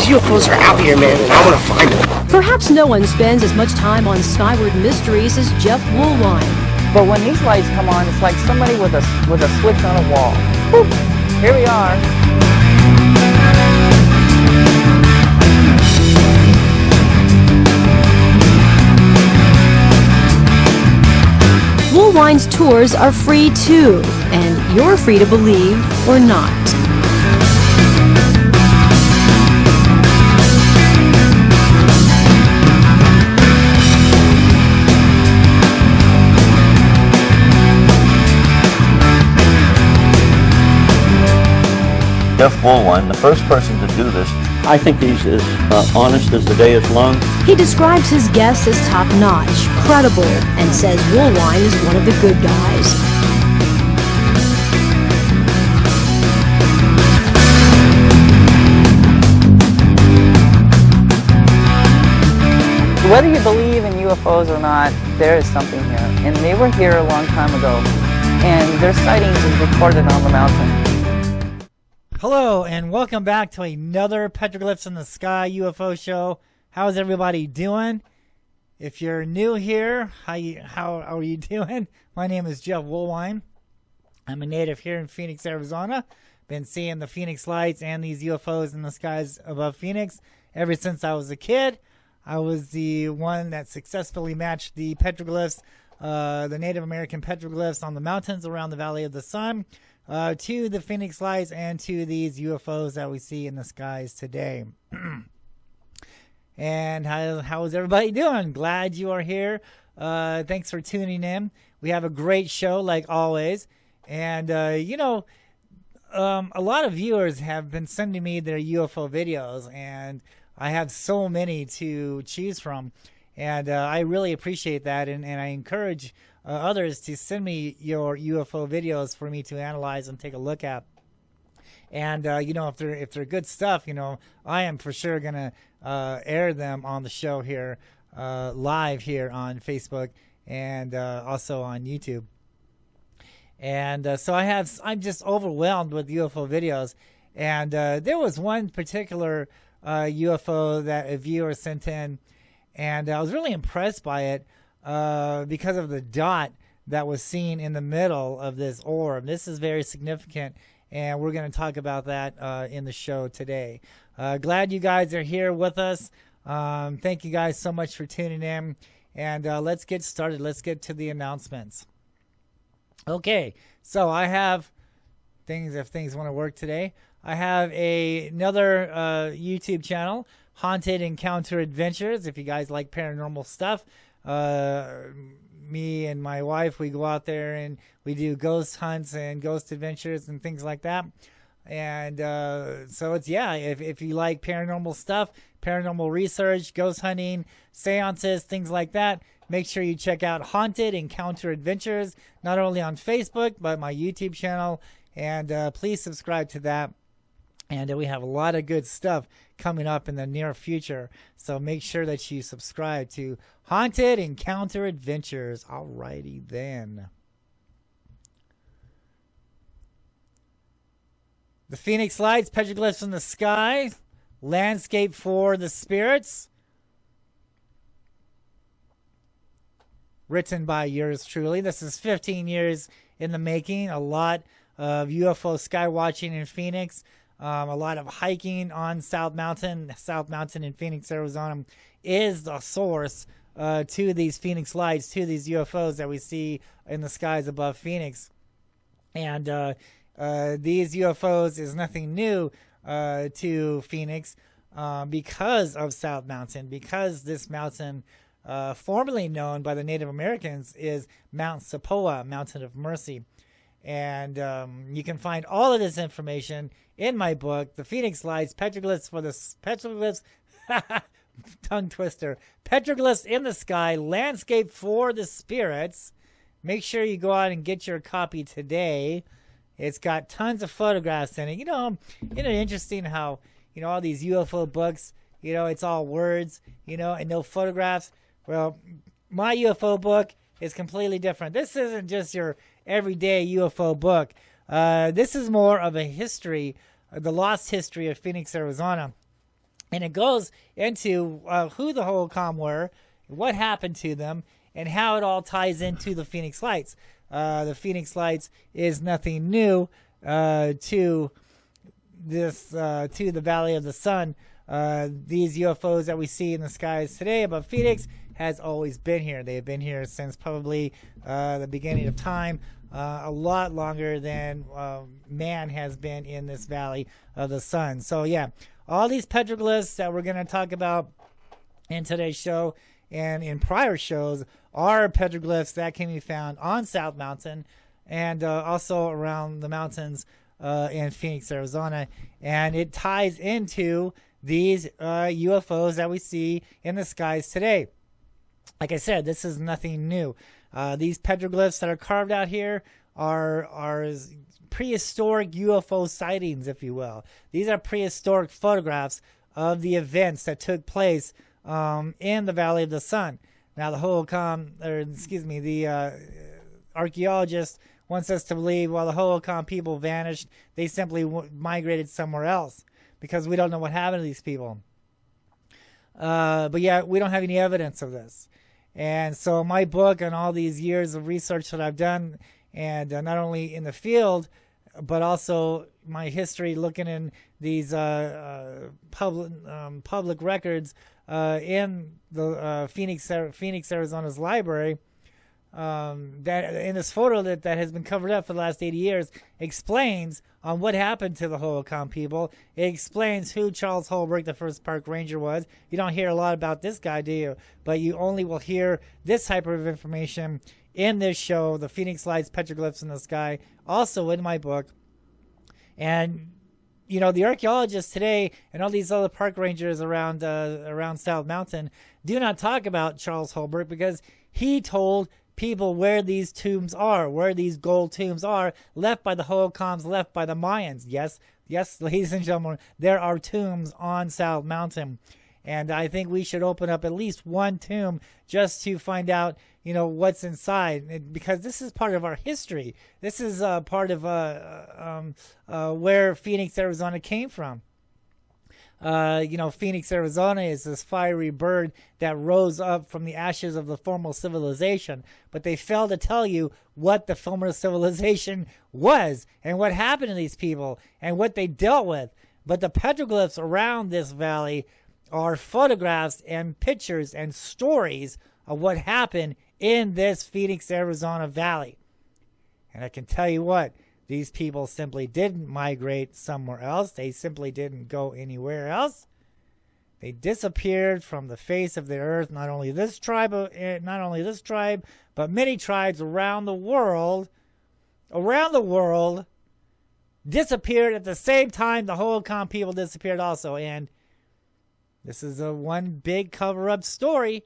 These UFOs are out here, man, and I want to find them. Perhaps no one spends as much time on skyward mysteries as Jeff Woolwine. But when these lights come on, it's like somebody with a switch on a wall. Boop. Here we are. Woolwine's tours are free too, and you're free to believe or not. Jeff Woolwine, the first person to do this. I think he's as honest as the day is long. He describes his guests as top-notch, credible, and says Woolwine is one of the good guys. Whether you believe in UFOs or not, there is something here. And they were here a long time ago. And their sightings is recorded on the mountain. Hello, and welcome back to another Petroglyphs in the Sky UFO show. How's everybody doing? If you're new here, how are you doing? My name is Jeff Woolwine. I'm a native here in Phoenix, Arizona. Been seeing the Phoenix lights and these UFOs in the skies above Phoenix ever since I was a kid. I was the one that successfully matched the petroglyphs, the Native American petroglyphs on the mountains around the Valley of the Sun, to the Phoenix lights and to these UFOs that we see in the skies today. And how is everybody doing? Glad you are here. Thanks for tuning in. We have a great show like always. And, a lot of viewers have been sending me their UFO videos, and I have so many to choose from. And I really appreciate that, and I encourage others to send me your UFO videos for me to analyze and take a look at. And if they're good stuff, I am for sure gonna air them on the show here, live here on Facebook and also on YouTube. And so I'm just overwhelmed with UFO videos. And there was one particular UFO that a viewer sent in, and I was really impressed by it because of the dot that was seen in the middle of this orb. This is very significant, and we're going to talk about that in the show today. Glad you guys are here with us. Thank you guys so much for tuning in, and let's get started. Let's get to the announcements. Okay, so I have things, if things want to work today. I have another YouTube channel, Haunted Encounter Adventures. If you guys like paranormal stuff, me and my wife, we go out there and we do ghost hunts and ghost adventures and things like that. And so it's, if you like paranormal stuff, paranormal research, ghost hunting, seances, things like that, make sure you check out Haunted Encounter Adventures, not only on Facebook, but my YouTube channel. And please subscribe to that. And we have a lot of good stuff coming up in the near future. So make sure that you subscribe to Haunted Encounter Adventures. Alrighty then. The Phoenix Lights, Petroglyphs in the Sky, Landscape for the Spirits. Written by yours truly. This is 15 years in the making. A lot of UFO sky watching in Phoenix. A lot of hiking on South Mountain. South Mountain in Phoenix, Arizona is the source to these Phoenix lights, to these UFOs that we see in the skies above Phoenix. And these UFOs is nothing new to Phoenix because of South Mountain, because this mountain, formerly known by the Native Americans, is Mount Sepoa, Mountain of Mercy. And you can find all of this information in my book, The Phoenix Lights, Petroglyphs tongue twister, Petroglyphs in the Sky, Landscape for the Spirits. Make sure you go out and get your copy today. It's got tons of photographs in it. Isn't it interesting how, all these UFO books, it's all words, and no photographs. Well, my UFO book is completely different. This isn't just your everyday UFO book. This is more of a history, the lost history of Phoenix, Arizona. And it goes into who the Holocom were, what happened to them, and how it all ties into the Phoenix Lights. The Phoenix Lights is nothing new to the Valley of the Sun. These UFOs that we see in the skies today above Phoenix has always been here. They've been here since probably the beginning of time, a lot longer than man has been in this Valley of the Sun. So yeah, all these petroglyphs that we're going to talk about in today's show and in prior shows are petroglyphs that can be found on South Mountain and also around the mountains in Phoenix, Arizona. And it ties into these UFOs that we see in the skies today. Like I said, this is nothing new. These petroglyphs that are carved out here are prehistoric UFO sightings, if you will. These are prehistoric photographs of the events that took place in the Valley of the Sun. Now, the archaeologist wants us to believe, well, the Holocom people vanished. They simply migrated somewhere else because we don't know what happened to these people. But yeah, we don't have any evidence of this. And so my book and all these years of research that I've done, and not only in the field, but also my history looking in these public records in the Phoenix, Arizona's library, that in this photo that has been covered up for the last 80 years explains on what happened to the Holocom people. It explains who Charles Holbrook, the first park ranger, was. You don't hear a lot about this guy, do you? But you only will hear this type of information in this show, The Phoenix Lights, Petroglyphs in the Sky, also in my book. And you know, the archaeologists today and all these other park rangers around South Mountain do not talk about Charles Holbrook because he told people where these tombs are, where these gold tombs are, left by the Holocoms, left by the Mayans. Yes, ladies and gentlemen, there are tombs on South Mountain. And I think we should open up at least one tomb just to find out, you know, what's inside, because this is part of our history. This is part of where Phoenix, Arizona came from. You know, Phoenix, Arizona is this fiery bird that rose up from the ashes of the former civilization. But they failed to tell you what the former civilization was and what happened to these people and what they dealt with. But the petroglyphs around this valley are photographs and pictures and stories of what happened in this Phoenix, Arizona valley. And I can tell you what, these people simply didn't migrate somewhere else. They simply didn't go anywhere else. They disappeared from the face of the earth. Not only this tribe, but many tribes around the world disappeared at the same time the Holocom people disappeared also. And this is a one big cover-up story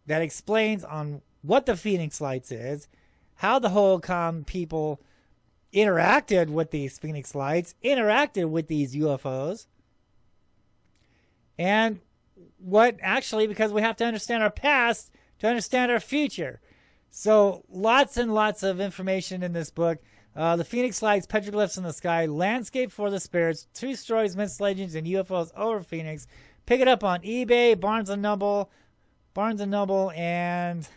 that explains on what the Phoenix Lights is, how the Holocom people interacted with these Phoenix Lights, interacted with these UFOs, and what actually, because we have to understand our past to understand our future. So lots and lots of information in this book. The Phoenix Lights, Petroglyphs in the Sky, Landscape for the Spirits, True Stories, Myths, Legends, and UFOs over Phoenix. Pick it up on eBay, Barnes & Noble, and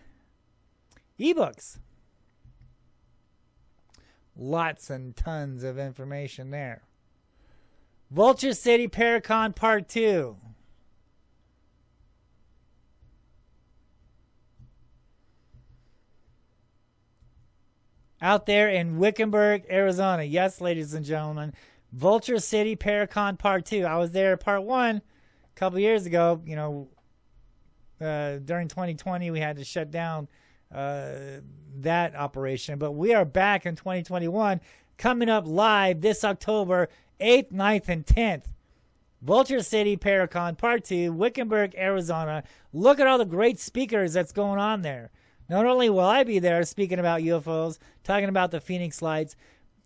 eBooks. Lots and tons of information there. Vulture City Paracon Part 2. Out there in Wickenburg, Arizona. Yes, ladies and gentlemen. Vulture City Paracon Part 2. I was there Part 1 a couple years ago. You know, during 2020, we had to shut down that operation. But we are back in 2021, coming up live this October 8th, 9th, and 10th. Vulture City Paracon Part 2, Wickenburg, Arizona. Look at all the great speakers that's going on there. Not only will I be there speaking about UFOs, talking about the Phoenix Lights,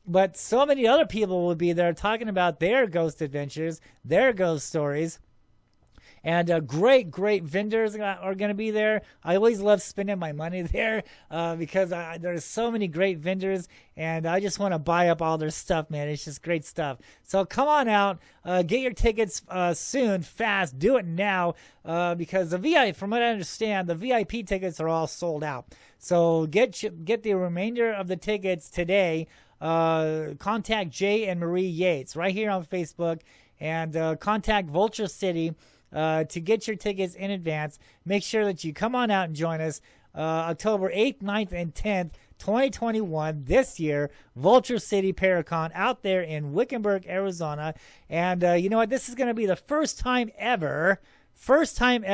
but so many other people will be there talking about their ghost adventures, their ghost stories. And great vendors are going to be there. I always love spending my money there because there's so many great vendors, and I just want to buy up all their stuff, man. It's just great stuff. So come on out, get your tickets soon, fast. Do it now because from what I understand, the VIP tickets are all sold out. So get the remainder of the tickets today. Contact Jay and Marie Yates right here on Facebook, and contact Vulture City to get your tickets in advance. Make sure that you come on out and join us October 8th, 9th, and 10th, 2021, this year, Vulture City Paracon out there in Wickenburg, Arizona. And you know what? This is going to be the first time ever Skywatch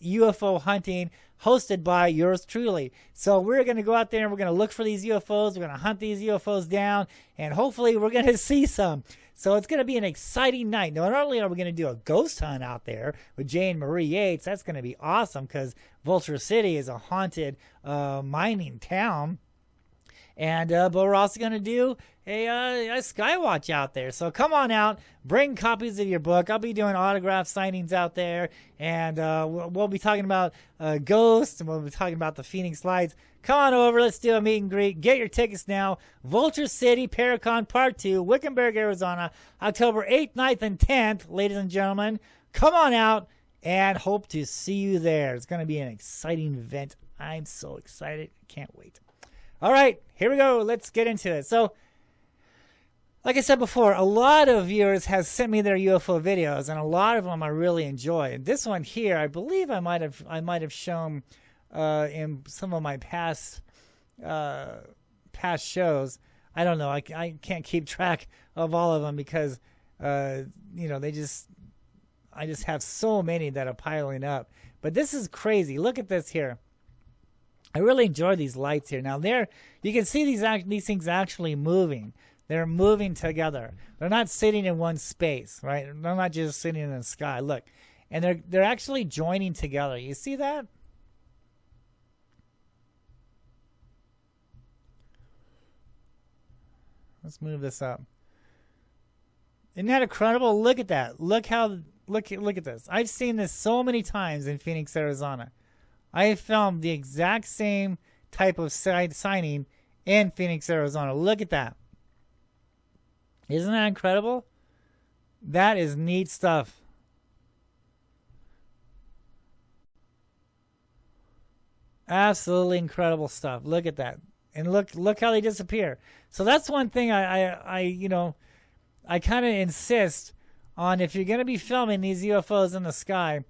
UFO hunting hosted by yours truly. So we're going to go out there and we're going to look for these UFOs. We're going to hunt these UFOs down, and hopefully we're going to see some. So it's going to be an exciting night. Not only are we going to do a ghost hunt out there with Jay and Marie Yates, that's going to be awesome because Vulture City is a haunted mining town. And but we're also going to do a Skywatch out there. So come on out, bring copies of your book. I'll be doing autograph signings out there, and we'll be talking about ghosts, and we'll be talking about the Phoenix Lights. Come on over, let's do a meet and greet. Get your tickets now. Vulture City Paracon Part 2, Wickenburg, Arizona, October 8th, 9th, and 10th. Ladies and gentlemen, come on out, and hope to see you there. It's going to be an exciting event. I'm so excited. Can't wait. All right, here we go. Let's get into it. So, like I said before, a lot of viewers have sent me their UFO videos, and a lot of them I really enjoy. And this one here, I believe I might have shown in some of my past shows. I don't know. I can't keep track of all of them because you know, I just have so many that are piling up. But this is crazy. Look at this here. I really enjoy these lights here. Now you can see these things actually moving. They're moving together. They're not sitting in one space, right? They're not just sitting in the sky. Look, and they're actually joining together. You see that? Let's move this up. Isn't that incredible? Look at that. Look at this. I've seen this so many times in Phoenix, Arizona. I have filmed the exact same type of signing in Phoenix, Arizona. Look at that. Isn't that incredible? That is neat stuff. Absolutely incredible stuff. Look at that. And look how they disappear. So that's one thing I kind of insist on. If you're going to be filming these UFOs in the sky,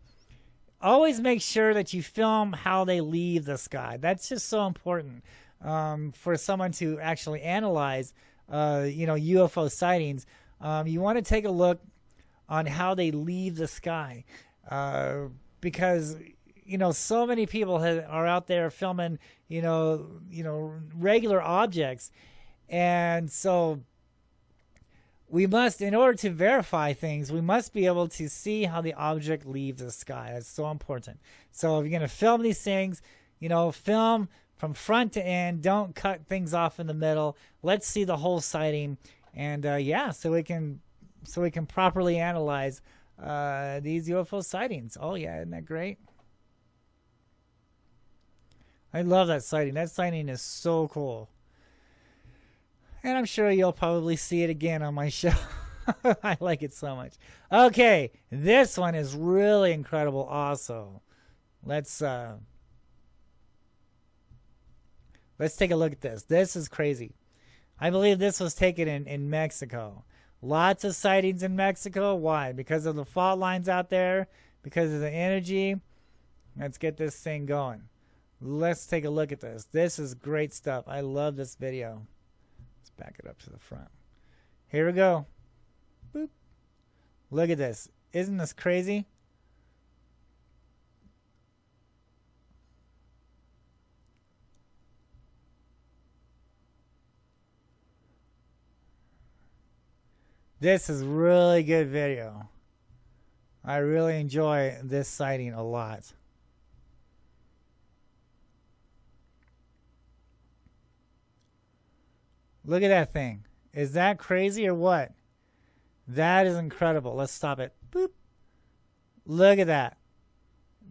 always make sure that you film how they leave the sky. That's just so important for someone to actually analyze, UFO sightings. You want to take a look on how they leave the sky because, so many people are out there filming, regular objects. And so we must, in order to verify things, we must be able to see how the object leaves the sky. That's so important. So if you're going to film these things, film from front to end. Don't cut things off in the middle. Let's see the whole sighting. And so we can properly analyze these UFO sightings. Oh yeah, isn't that great? I love that sighting. That sighting is so cool. And I'm sure you'll probably see it again on my show. I like it so much. Okay, this one is really incredible also. Let's take a look at this. This is crazy. I believe this was taken in Mexico. Lots of sightings in Mexico. Why? Because of the fault lines out there? Because of the energy? Let's get this thing going. Let's take a look at this. This is great stuff. I love this video. Let's back it up to the front. Here we go. Boop. Look at this. Isn't this crazy? This is really good video. I really enjoy this sighting a lot. Look at that thing. Is that crazy or what? That is incredible. Let's stop it. Boop. Look at that.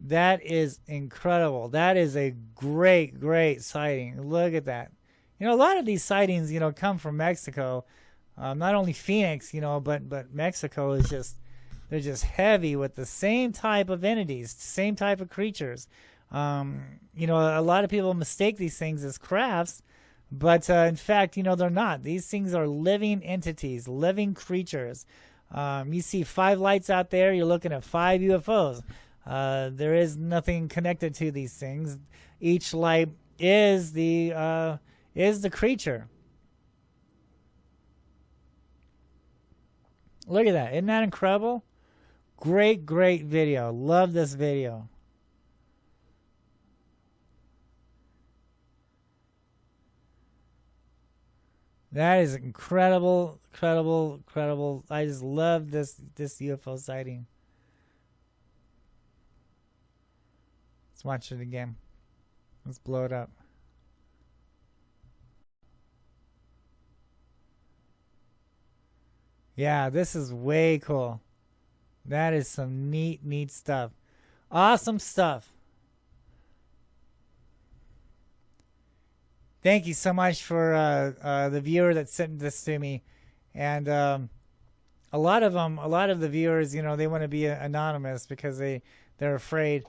That is incredible. That is a great, great sighting. Look at that. You know, a lot of these sightings, you know, come from Mexico. Not only Phoenix, you know, but Mexico is just, they're just heavy with the same type of entities, same type of creatures. You know, a lot of people mistake these things as crafts, but in fact, you know, they're not. These things are living entities, living creatures. You see 5 lights out there, you're looking at 5 UFOs. There is nothing connected to these things. Each light is the creature. Look at that. Isn't that incredible? Great, great video. Love this video. That is incredible, incredible, incredible. I just love this UFO sighting. Let's watch it again. Let's blow it up. Yeah, this is way cool. That is some neat, neat stuff. Awesome stuff. Thank you so much for the viewer that sent this to me. And a lot of the viewers, you know, they want to be anonymous because they're afraid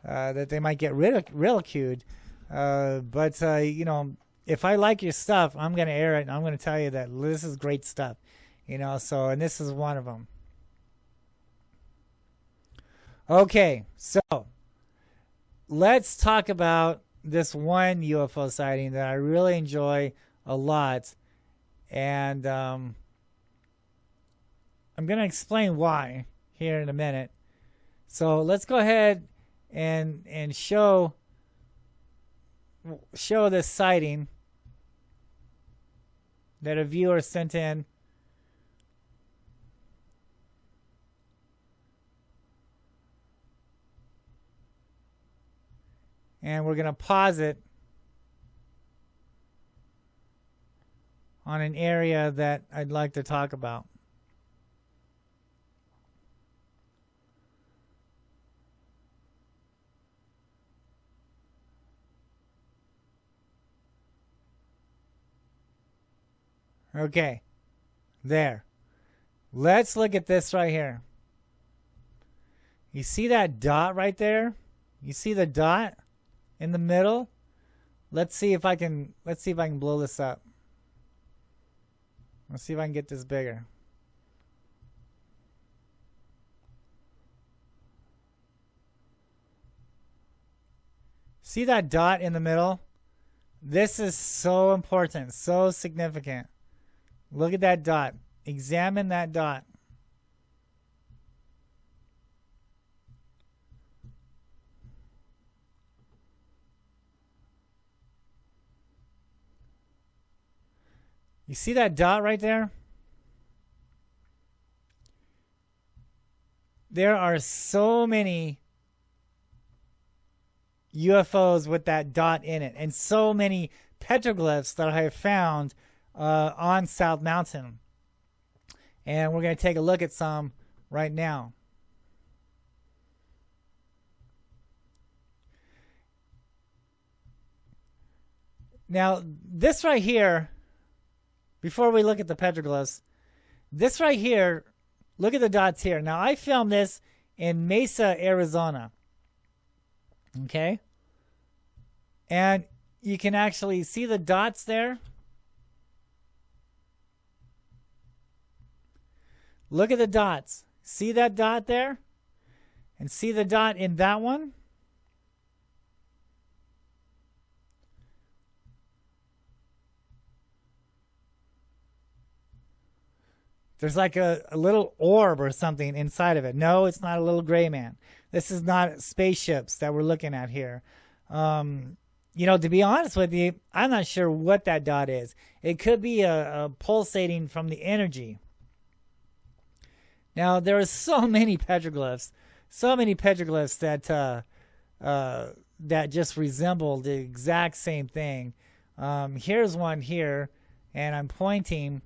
that they might get ridiculed. But you know, if I like your stuff, I'm going to air it, and I'm going to tell you that this is great stuff. You know, so, and this is one of them. Okay, so let's talk about this one UFO sighting that I really enjoy a lot. And I'm going to explain why here in a minute. So let's go ahead and show this sighting that a viewer sent in. And we're going to pause it on an area that I'd like to talk about. Okay, there. Let's look at this right here. You see that dot right there? You see the dot in the middle? Let's see if I can blow this up. Let's see if I can get this bigger. See that dot in the middle? This is so important, so significant. Look at that dot. Examine that dot. You see that dot right there? There are so many UFOs with that dot in it, and so many petroglyphs that I have found on South Mountain. And we're going to take a look at some right now. Now, this right here, before we look at the petroglyphs, this right here, look at the dots here. Now, I filmed this in Mesa, Arizona. Okay? And you can actually see the dots there. Look at the dots. See that dot there? And see the dot in that one? There's like a little orb or something inside of it. No, it's not a little gray man. This is not spaceships that we're looking at here. You know, to be honest with you, I'm not sure what that dot is. It could be a pulsating from the energy. Now, there are so many petroglyphs that that just resemble the exact same thing. Here's one here, and I'm pointing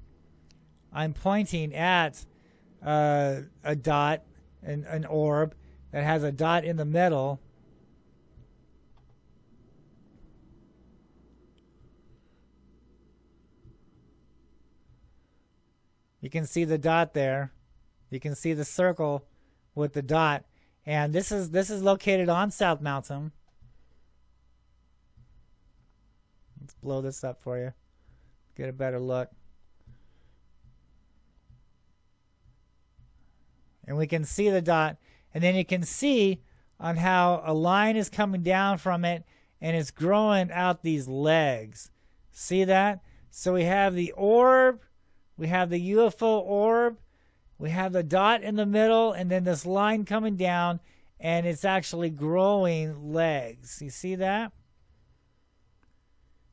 at a dot, an orb, that has a dot in the middle. You can see the dot there. You can see the circle with the dot. And this is located on South Mountain. Let's blow this up for you. Get a better look. And we can see the dot. And then you can see on how a line is coming down from it and it's growing out these legs. See that? So we have the orb. We have the UFO orb. We have the dot in the middle. And then this line coming down. And it's actually growing legs. You see that?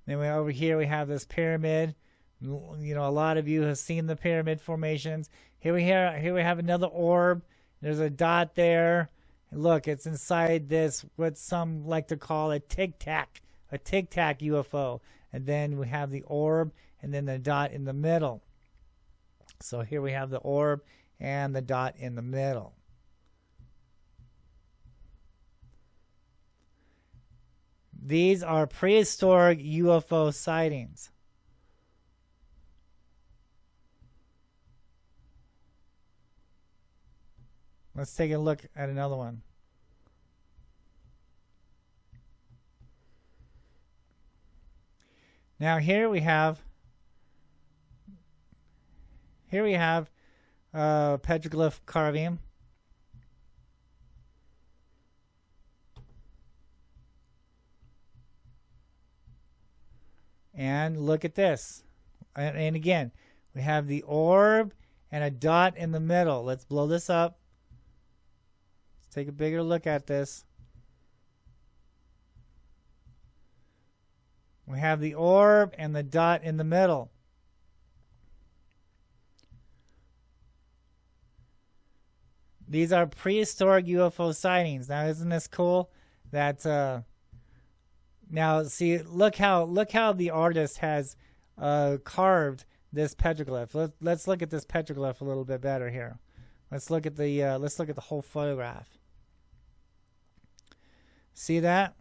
Then over here we have this pyramid. You know, a lot of you have seen the pyramid formations. Here we have another orb. There's a dot there. And look, it's inside this, what some like to call a tic-tac UFO. And then we have the orb and then the dot in the middle. So here we have the orb and the dot in the middle. These are prehistoric UFO sightings. Let's take a look at another one. Now here we have petroglyph carving. And look at this. And again, we have the orb and a dot in the middle. Let's blow this up. Let's take a bigger look at this. We have the orb and the dot in the middle. These are prehistoric UFO sightings. Now, isn't this cool? That now see, look how the artist has carved this petroglyph. Let's look at this petroglyph a little bit better here. Let's look at the whole photograph. See that?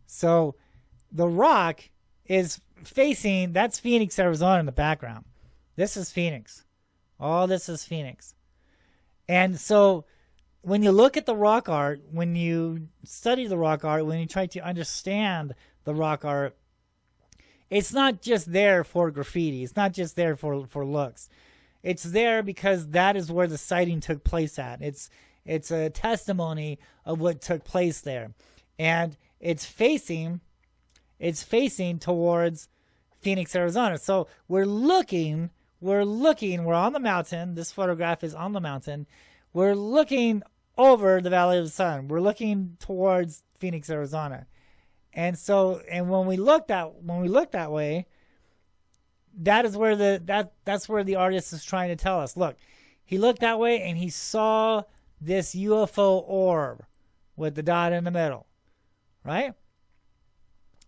So the rock is facing, that's Phoenix, Arizona in the background. This is Phoenix. All this is Phoenix. And so when you look at the rock art, when you study the rock art, when you try to understand the rock art, it's not just there for graffiti. It's not just there for looks. It's there because that is where the sighting took place at. It's a testimony of what took place there. And it's facing towards Phoenix, Arizona. So we're on the mountain. This photograph is on the mountain. We're looking over the Valley of the Sun. We're looking towards Phoenix, Arizona. And so, and when we look that way, that's where the artist is trying to tell us. Look, he looked that way and he saw this UFO orb with the dot in the middle, right?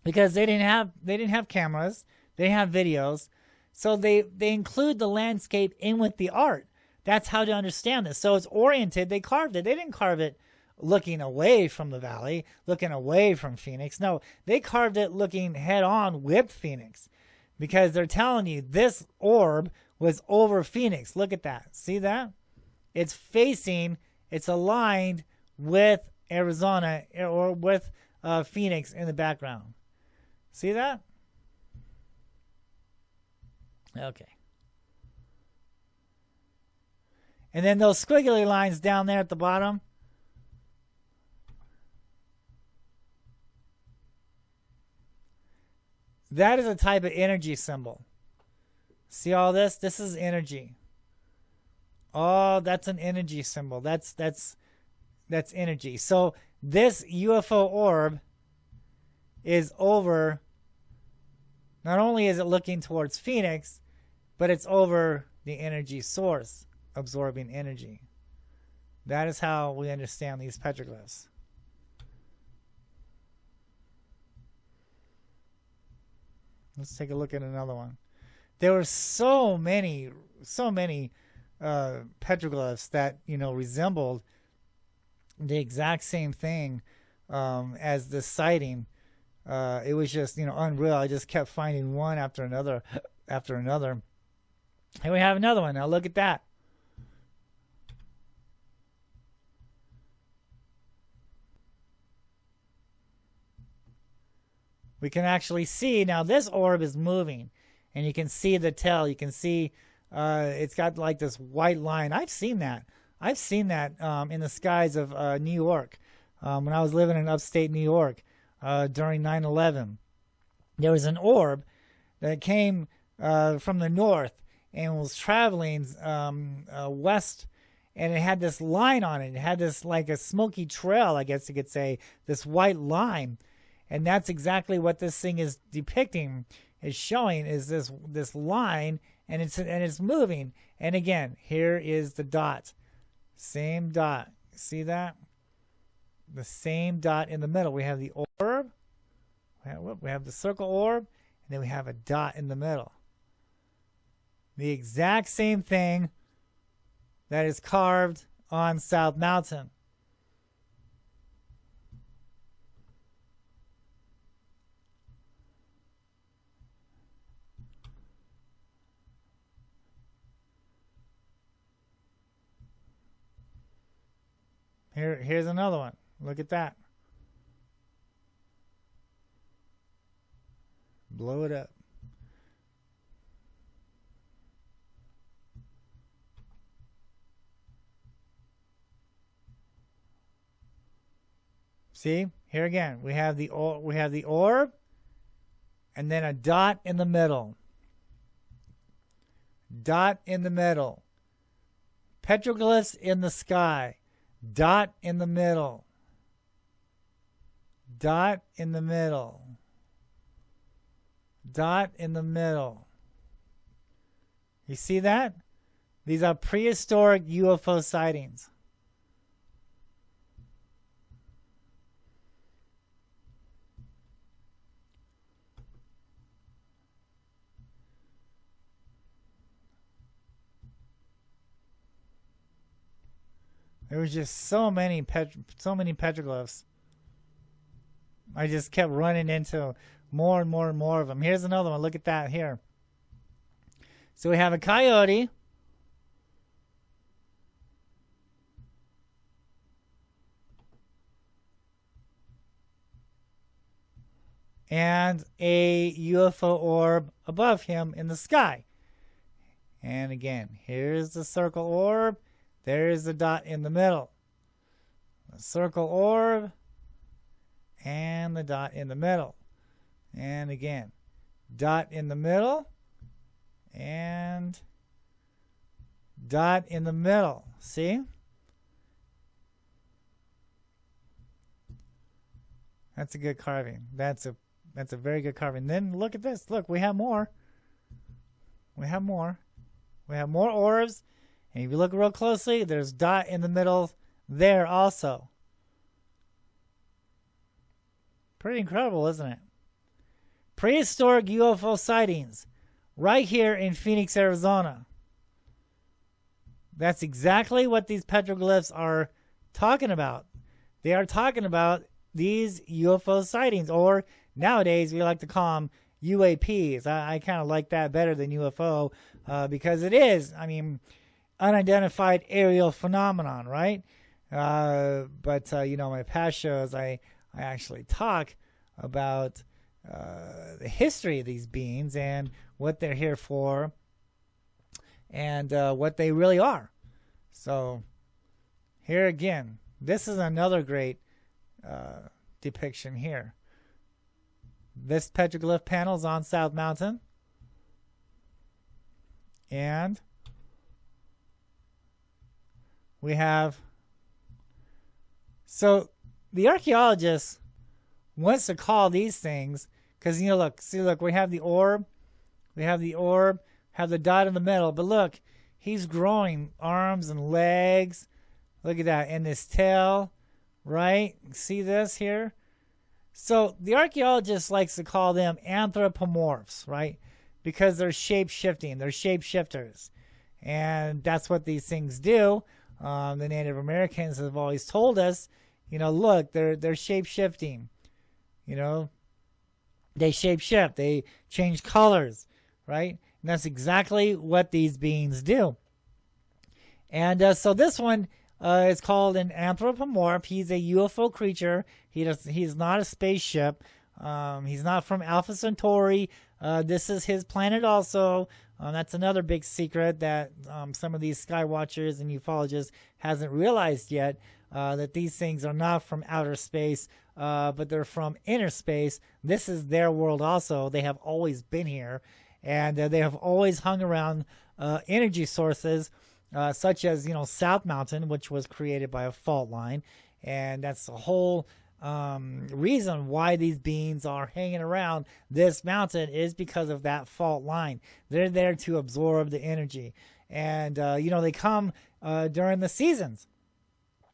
Because they didn't have cameras, they didn't have videos, so they include the landscape in with the art. That's how to understand this. So it's oriented. They carved it. They didn't carve it looking away from the valley, looking away from Phoenix. No, they carved it looking head on with Phoenix, because they're telling you this orb was over Phoenix. Look at that. See that? It's aligned with Arizona, or with Phoenix in the background. See that? Okay. And then those squiggly lines down there at the bottom, that is a type of energy symbol. See all this? This is energy. Oh, that's an energy symbol. That's energy. So this UFO orb is over, not only is it looking towards Phoenix, but it's over the energy source, absorbing energy. That is how we understand these petroglyphs. Let's take a look at another one. There were so many petroglyphs that, you know, resembled the exact same thing as this sighting. It was just, you know, unreal. I just kept finding one after another after another. Here we have another one. Now look at that. We can actually see now this orb is moving, and you can see the tail. You can see it's got like this white line. I've seen that. I've seen that in the skies of New York when I was living in upstate New York during 9/11. There was an orb that came from the north and was traveling west, and it had this line on it. It had this like a smoky trail, I guess you could say, this white line. And that's exactly what this thing is depicting, is showing, is this line, and it's moving. And again, here is the dot. Same dot. See that? The same dot in the middle. We have the orb. We have the circle orb, and then we have a dot in the middle. The exact same thing that is carved on South Mountain. Here's another one. Look at that. Blow it up. See? Here again, we have the orb and then a dot in the middle. Dot in the middle. Petroglyphs in the sky. Dot in the middle. Dot in the middle. Dot in the middle. You see that? These are prehistoric UFO sightings. There was just so many petroglyphs. I just kept running into more and more and more of them. Here's another one. Look at that here. So we have a coyote. And a UFO orb above him in the sky. And again, here's the circle orb. There's the dot in the middle. The circle orb and the dot in the middle. And again, dot in the middle and dot in the middle. See? That's a good carving. That's a very good carving. Then look at this. Look, we have more. We have more. We have more orbs. And if you look real closely, there's dot in the middle there also. Pretty incredible, isn't it? Prehistoric UFO sightings right here in Phoenix, Arizona. That's exactly what these petroglyphs are talking about. They are talking about these UFO sightings, or nowadays we like to call them UAPs. I kind of like that better than UFO because it is, I mean, unidentified aerial phenomenon, right? But you know, my past shows, I actually talk about the history of these beings and what they're here for and what they really are. So here again, this is another great depiction here. This petroglyph panel is on South Mountain, and we have, so the archaeologist wants to call these things, because, you know, look, see, look, we have the orb, have the dot in the middle, but look, he's growing arms and legs, look at that, and this tail, right? See this here? So the archaeologist likes to call them anthropomorphs, right? Because they're shape-shifting, they're shape-shifters. And that's what these things do. The Native Americans have always told us, look, they're shape-shifting. They shape-shift. They change colors, right? And that's exactly what these beings do. And so this one is called an anthropomorph. He's a UFO creature. He's not a spaceship. He's not from Alpha Centauri. This is his planet also. That's another big secret that some of these sky watchers and ufologists hasn't realized yet, that these things are not from outer space, but they're from inner space. This is their world also. They have always been here, and they have always hung around energy sources, such as, South Mountain, which was created by a fault line. And that's the whole reason why these beings are hanging around this mountain, is because of that fault line. They're there to absorb the energy. And, they come during the seasons.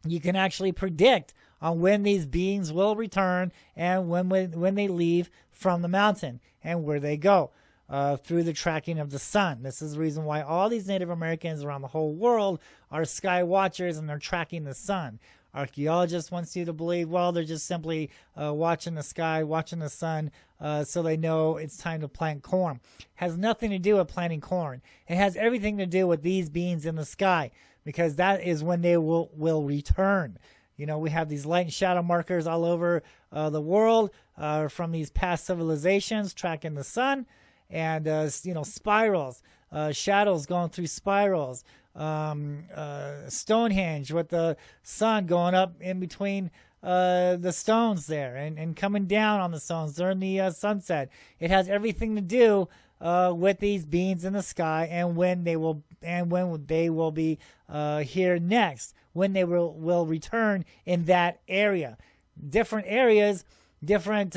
You can actually predict on when these beings will return and when they leave from the mountain and where they go. Through the tracking of the sun. This is the reason why all these Native Americans around the whole world are sky watchers, and they're tracking the sun. Archaeologists want you to believe, well, they're just simply watching the sky, watching the sun, so they know it's time to plant corn. Has nothing to do with planting corn. It has everything to do with these beings in the sky, because that is when they will return. We have these light and shadow markers all over the world from these past civilizations tracking the sun. And, spirals, shadows going through spirals, Stonehenge with the sun going up in between the stones there and coming down on the stones during the sunset. It has everything to do with these beings in the sky and when they will be here next, when they will return in that area. Different areas, different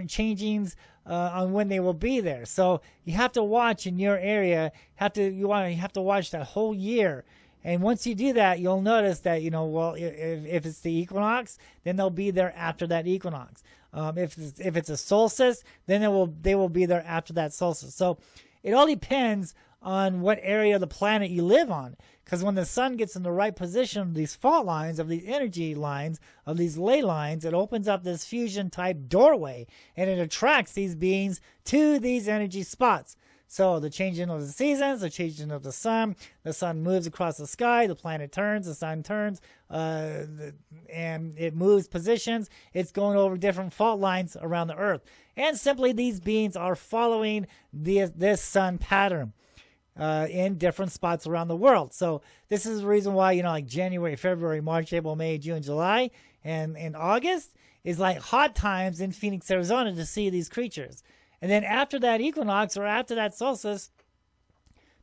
changings on when they will be there. So you have to watch in your area. You have to watch that whole year. And once you do that, you'll notice that, if it's the equinox, then they'll be there after that equinox. If it's a solstice, then they will be there after that solstice. So it all depends on what area of the planet you live on. Because when the sun gets in the right position of these fault lines, of these energy lines, of these ley lines, it opens up this fusion type doorway, and it attracts these beings to these energy spots. So the changing of the seasons, the changing of the sun moves across the sky, the planet turns, the sun turns, and it moves positions. It's going over different fault lines around the earth. And simply these beings are following this sun pattern in different spots around the world. So this is the reason why, like January, February, March, April, May, June, July, and August is like hot times in Phoenix, Arizona to see these creatures. And then after that equinox or after that solstice,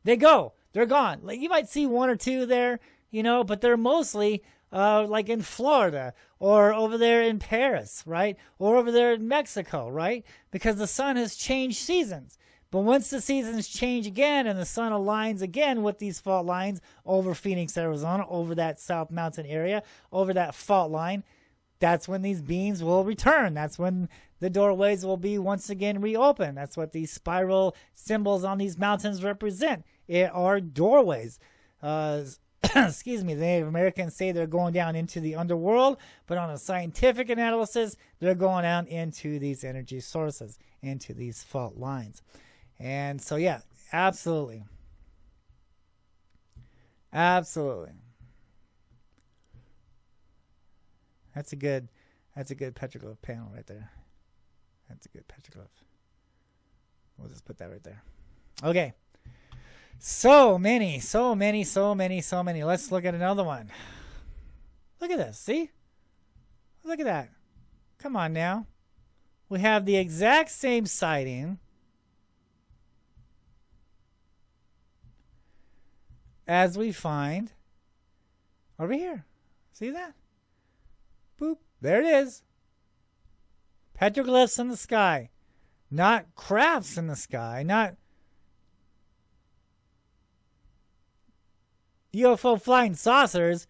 they're gone. Like you might see one or two there, but they're mostly like in Florida or over there in Paris, right? Or over there in Mexico, right? Because the sun has changed seasons. But once the seasons change again and the sun aligns again with these fault lines over Phoenix, Arizona, over that South Mountain area, over that fault line, that's when these beings will return. That's when the doorways will be once again reopened. That's what these spiral symbols on these mountains represent. It are doorways. Excuse me, the Native Americans say they're going down into the underworld, but on a scientific analysis, they're going down into these energy sources, into these fault lines. And so, yeah, absolutely. Absolutely. That's a good petroglyph panel right there. That's a good petroglyph. We'll just put that right there. Okay. So many. Let's look at another one. Look at this. See? Look at that. Come on now. We have the exact same sighting as we find over here. See that? Boop. There it is. Petroglyphs in the sky. Not crafts in the sky. Not UFO flying saucers,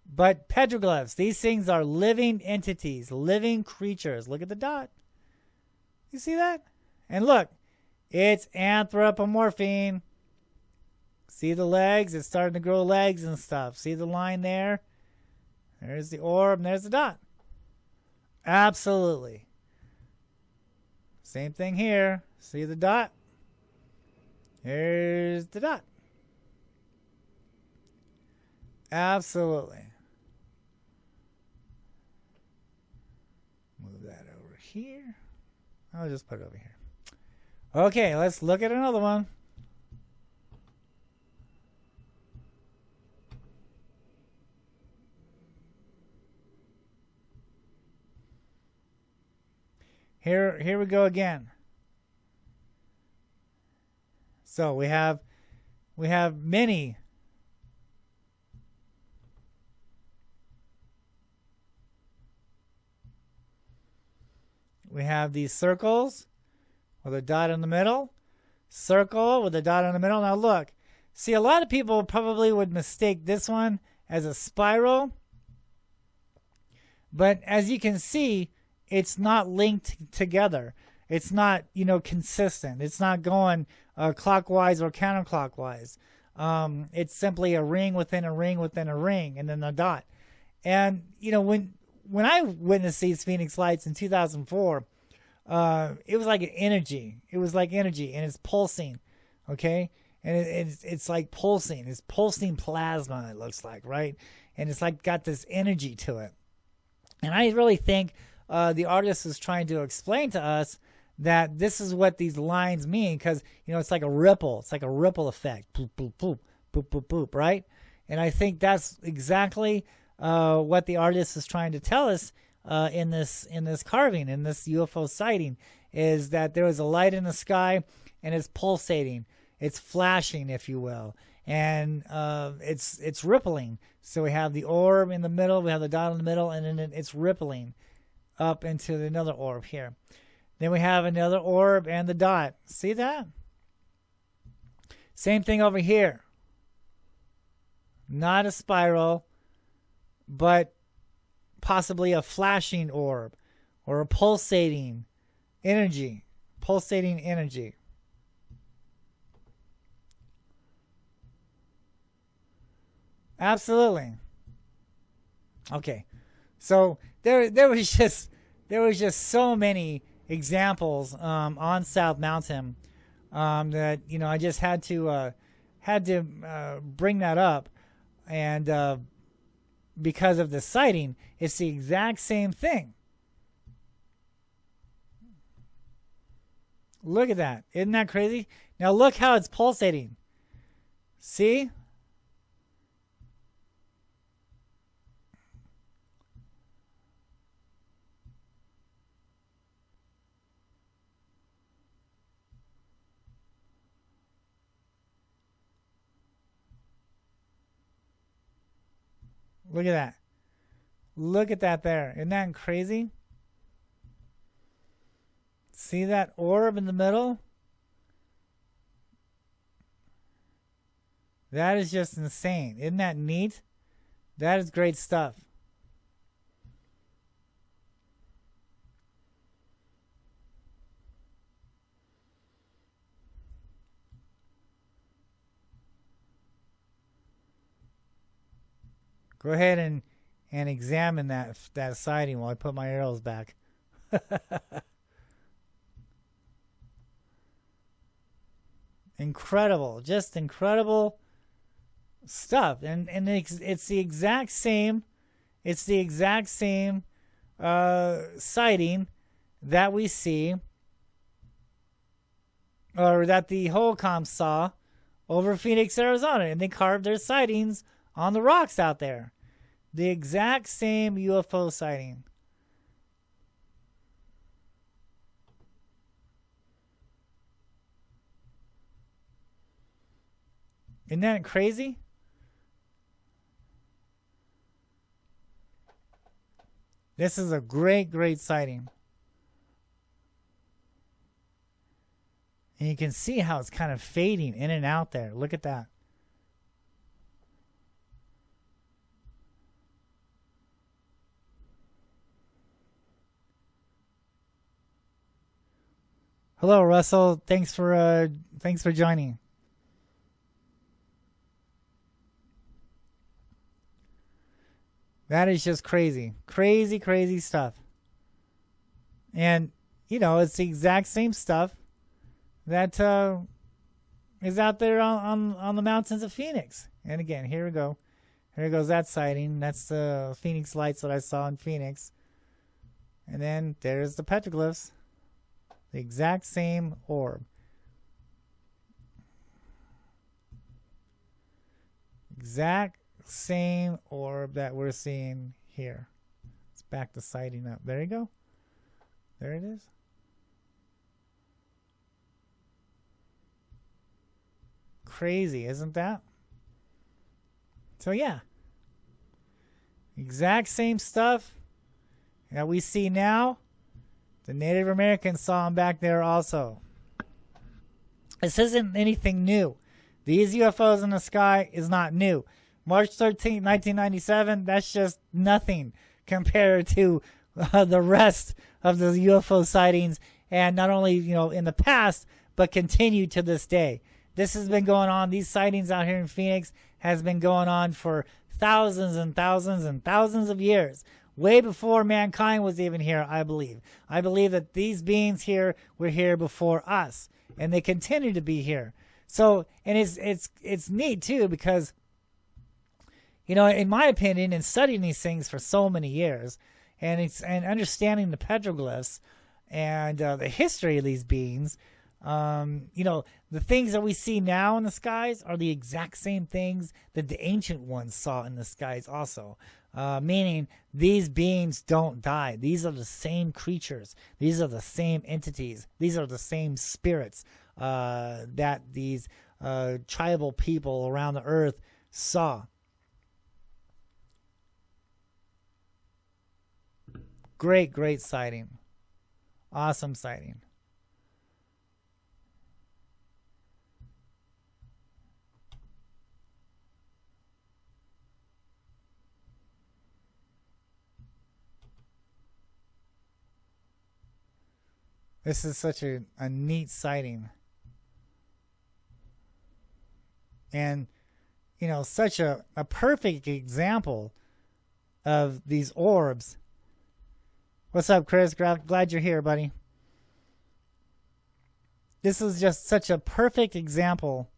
but petroglyphs. These things are living entities, living creatures. Look at the dot. You see that? And look, it's anthropomorphine. See the legs? It's starting to grow legs and stuff. See the line there? There's the orb, and there's the dot. Absolutely. Same thing here. See the dot? Here's the dot. Absolutely. Move that over here. I'll just put it over here. Okay, let's look at another one. Here we go again. So we have many. We have these circles with a dot in the middle. Circle with a dot in the middle. Now look. See, a lot of people probably would mistake this one as a spiral. But as you can see, it's not linked together. It's not, consistent. It's not going clockwise or counterclockwise. It's simply a ring within a ring within a ring, and then a dot. And when I witnessed these Phoenix lights in 2004, it was like an energy. It was like energy, and it's pulsing, okay? And it's like pulsing. It's pulsing plasma, it looks like, right? And it's like got this energy to it. And I really think the artist is trying to explain to us that this is what these lines mean, because it's like a ripple. It's like a ripple effect. Boop, boop, boop, boop, boop, boop, right? And I think that's exactly what the artist is trying to tell us in this carving, in this UFO sighting, is that there is a light in the sky and it's pulsating. It's flashing, if you will. And it's rippling. So we have the orb in the middle, we have the dot in the middle, and then it's rippling up into another orb here. Then we have another orb and the dot. See that? Same thing over here. Not a spiral, but possibly a flashing orb or a pulsating energy. Pulsating energy. Absolutely. Okay. So there was just so many examples on South Mountain that I just had to bring that up, and because of the sighting, it's the exact same thing. Look at that! Isn't that crazy? Now look how it's pulsating. See? Look at that. Look at that there. Isn't that crazy? See that orb in the middle? That is just insane. Isn't that neat? That is great stuff. Go ahead and examine that sighting while I put my arrows back. Incredible, just incredible stuff, and it's the exact same. It's the exact same sighting that we see, or that the Holcomb saw over Phoenix, Arizona, and they carved their sightings on the rocks out there. The exact same UFO sighting. Isn't that crazy? This is a great sighting. And you can see how it's kind of fading in and out there. Look at that. Hello, Russell. Thanks for joining. That is just crazy. Crazy, crazy stuff. And, you know, it's the exact same stuff that is out there on the mountains of Phoenix. And again, here we go. Here goes that sighting. That's the Phoenix lights that I saw in Phoenix. And then there's the petroglyphs. The exact same orb. Exact same orb that we're seeing here. Let's back the sighting up. There you go. There it is. Crazy, isn't that? So yeah. Exact same stuff that we see now. The Native Americans saw them back there also. This isn't anything new. These UFOs in the sky is not new. March 13th, 1997, that's just nothing compared to the rest of the UFO sightings, and not only, you know, in the past, but continue to this day. This has been going on. These sightings out here in Phoenix has been going on for thousands and thousands and thousands of years. Way before mankind was even here, I believe. I believe that these beings here were here before us, and they continue to be here. So, and it's neat too, because, you know, in my opinion, in studying these things for so many years, and understanding the petroglyphs and the history of these beings, you know, the things that we see now in the skies are the exact same things that the ancient ones saw in the skies also. Meaning these beings don't die. These are the same creatures. These are the same entities. These are the same spirits that these tribal people around the earth saw. Great, great sighting. Awesome sighting. This is such a neat sighting. And, you know, such a perfect example of these orbs. What's up, Chris? Glad you're here, buddy. This is just such a perfect example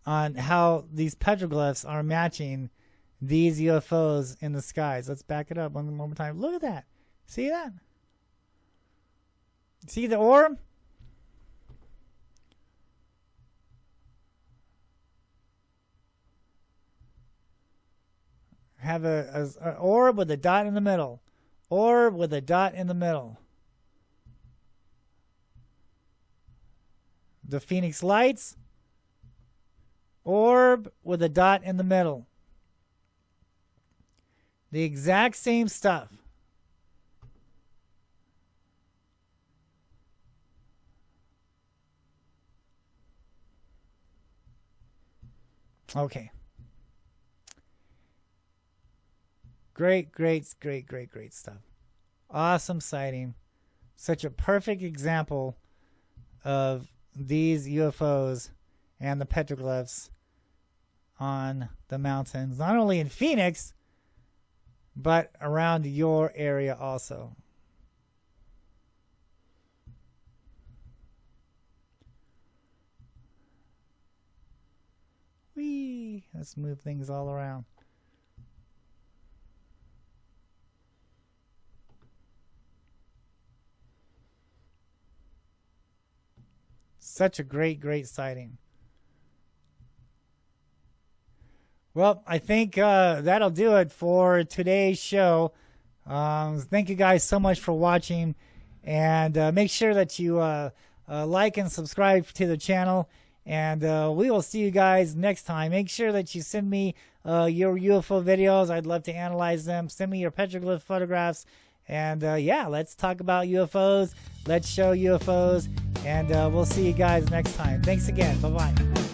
on how these petroglyphs are matching these UFOs in the skies. Let's back it up one more time. Look at that. See that? See the orb? Have an orb with a dot in the middle. Orb with a dot in the middle. The Phoenix lights. Orb with a dot in the middle. The exact same stuff. Okay. Great, great, great, great, great stuff. Awesome sighting. Such a perfect example of these UFOs and the petroglyphs on the mountains, not only in Phoenix, but around your area also. Whee! Let's move things all around. Such a great, great sighting. Well, I think that'll do it for today's show. Thank you guys so much for watching. And make sure that you like and subscribe to the channel. And we will see you guys next time. Make sure that you send me your UFO videos. I'd love to analyze them. Send me your petroglyph photographs. And yeah, let's talk about UFOs. Let's show UFOs. And we'll see you guys next time. Thanks again. Bye-bye.